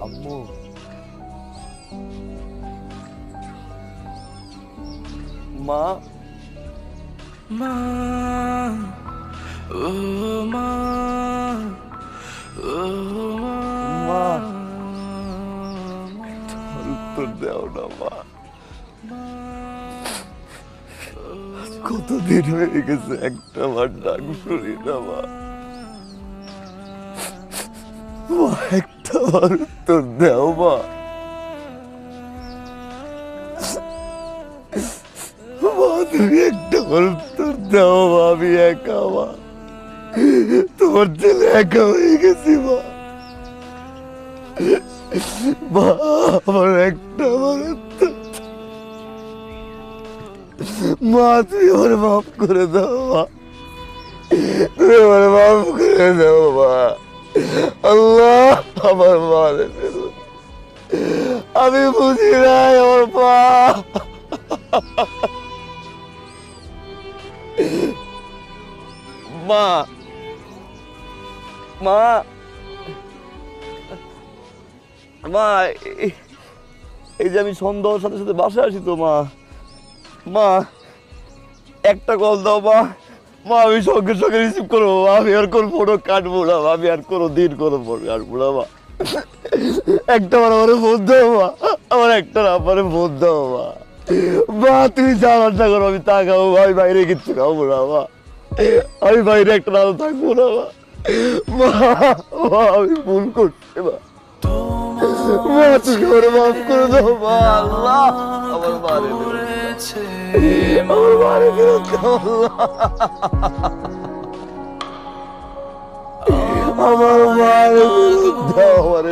আম্মু মা মা ও মা ও মা উত্তর দাও না মা কতদিন হয়ে গেছে একটা বার ডাক শুনি না মা মা একটা বার উত্তর দাও মা মা তুমি একটা বার উত্তর দাও মা আমি একা মা তোমার ছেলে একা হয়ে গেছি মা মা আমার একটা বার উত্তর মা তুমি আমার মাফ করে দাও মা তুমি আমার মাফ করে দাও মা আল্লাহ আমার মারে ফেলুন আমি বুঝি নাই আমার মা মা মা এই যে আমি সন্ধ্যার সাথে সাথে বাসায় আসি তো মা মা একটা কল দাও মা মা আমি সঙ্গে সঙ্গে রিসিভ করবো মা আমি আর কোনো ফোটো কাটবো না আমি আর কোনো দিন কোনো ফোটো কাটবো না মা একটা বার আমার ফোন দাও মা আমার একটা নাম্বারে ফোন দাও মা মা তুমি যা রান্না করো আমি তা খাবো আমি বাইরে কিচ্ছু খাবো না মা আমি বাইরে একটা রান্না থাকবো না মা মা আমি ভুল করছি মা মা তুমি আমার মাফ করে দাও মা আল্লাহ আমার মারে আমার মারে আমার মারে দাও আমার